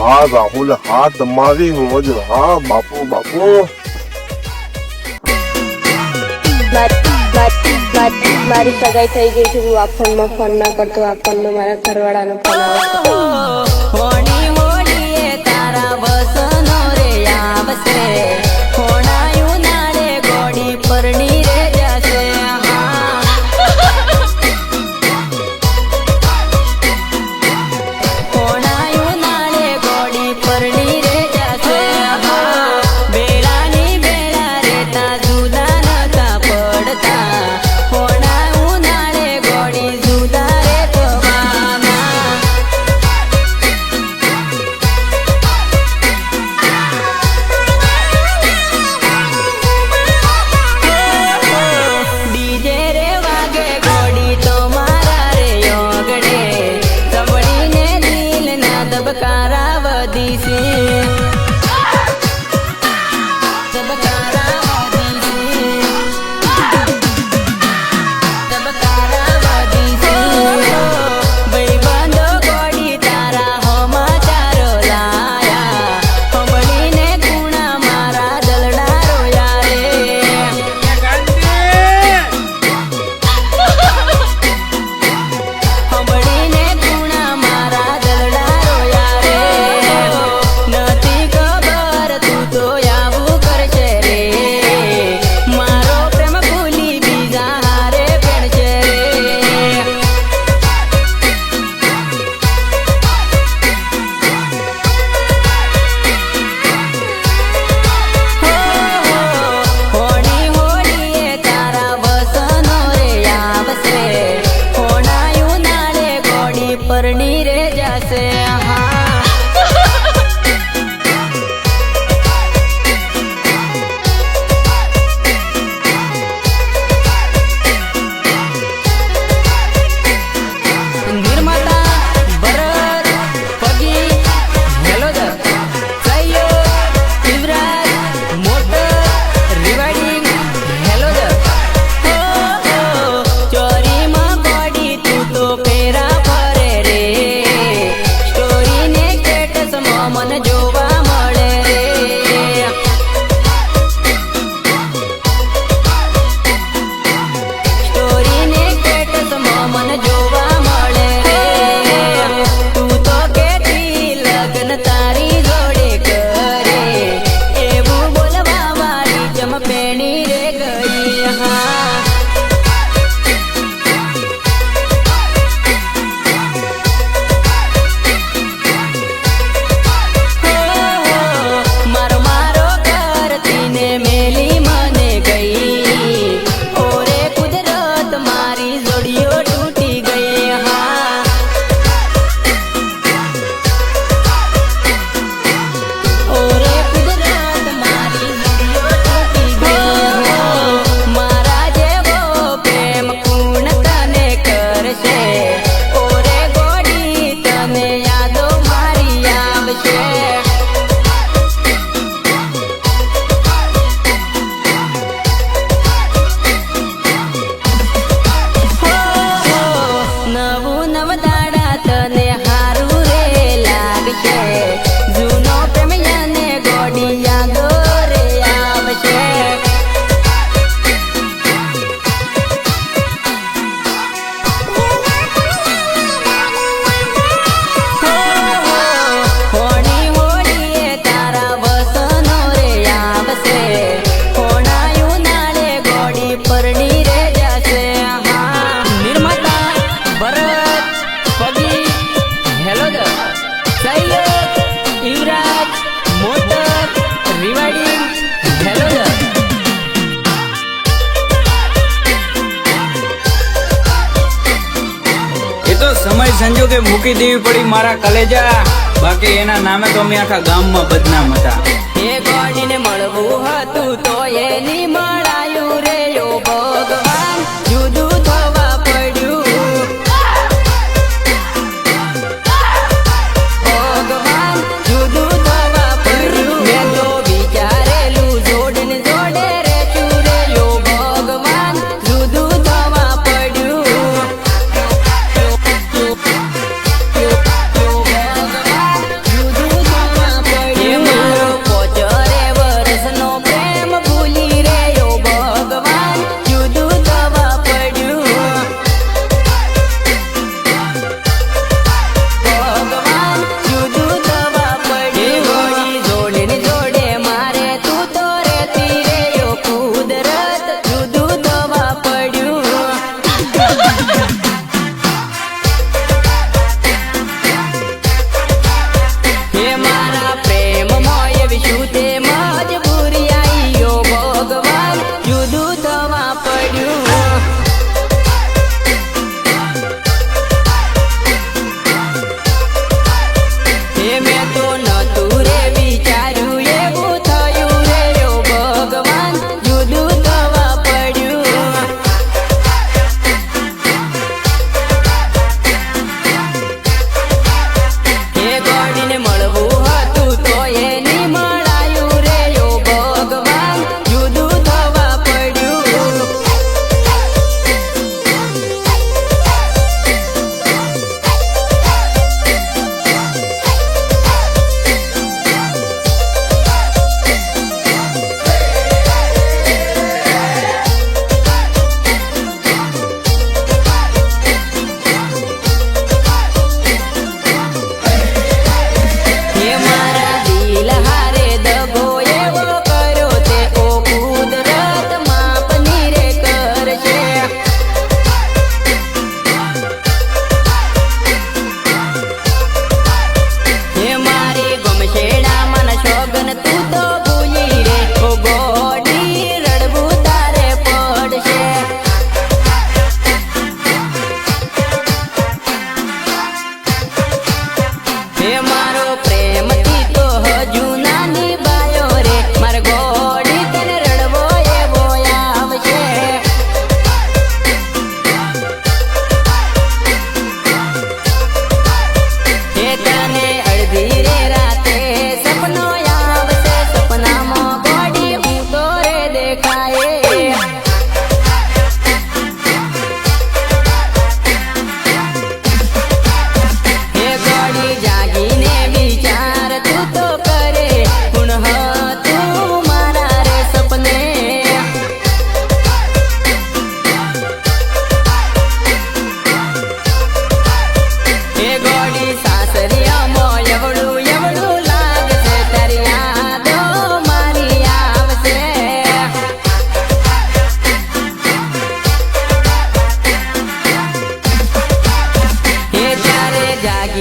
હા રાહુલ હા તમારી મોજ હા બાપુ બાપુ મારી સગાઈ થઈ ગઈ છે હું આ ફોનમાં ફોન ના કરતો આ ફોનમાં મારા ઘરવાળાનો ફોન આવે હોણી હોડીએ તારા વસનો રે આવશે હોણાયું નારે ગોડી પરણી રે જશે હોણાયું નારે ગોડી પરણી રે જશે બેડાની બેડા રેતા જુદા નતા પડતા હોણાયું નારે ગોડી જુદા રે પવાના ડીજે રે વાગે ગોડી તો મારા રે યોગડે સંભળીને દિલ ના દબકારા વધી છે દબકારા વધી છે દબકારા વધી છે ભાઈબંધો ગોડી તારા સમાચારો લાયા સંભળીને કુણા મારા દલડા રોયા રે સંભળીને કુણા મારા દલડા રોયા રે નથી ખબર તું તો આવું કરશે રે મારો પ્રેમ ભૂલી બીજા હારે પેણશે રે હોણી હોડીએ તારા વસનો રે આવશે હોણાયું નાળે ગોડી પરણી રે જશે નિર્માતા ભરત પગી હેલોદર સહયોગ યુવરાજ મોટર રિવાઇડિંગ હેલોદર ચોરીમાં ગોડી તું તો પેરા ફરે રે સ્ટોરીને સ્ટેટસમાં મને જોવા મળે રે સ્ટોરીને સ્ટેટસમાં મને જોવા મળે રે તું તો કેતી લગ્ન તારી જોડે કરે એવું બોલવા વાળી જમપેણી રે ગઈ મારો મારો કરતી ને મેલી મને ગઈ ઓરે કુદરત મારી જોડીઓ તૂટી ગઈ ઓરે કુદરત મારી જોડીઓ તૂટી ગઈ મારા જેવો પ્રેમ કોણ તને કરશે ઓરે ગોડી તને યાદો મારી આવશે નવું નવદાડા તને હારું રે લાગશે જૂનો પ્રેમ યાને ગોડી યાદો રે આવશે હોણી હોડીએ તારા વસનો રે આવશે હોણાયું નાળે ગોડી પરણી રે જશે નિર્માતા ભરત પગી હેલોદર સહયોગ યુવરાજ મોટર રિવાઇડિંગ હેલોદર એ તો સમય સંજોગે મૂકી દેવી પડી મારા કલેજા બાકી એના નામે તો અમે આખા ગામમાં બદનામ હતા એ ગોડીને મળવું હતું તો એની મળાયું રે યો ભગવાન જુદું થવા પડ્યું ભગવાન જુદું થવા પડ્યું મેં તો વિચારેલું જોડને જોડે રેચું રે યો ભગવાન જુદું થવા પડ્યું ભગવાન જુદું થવા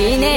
રાખીને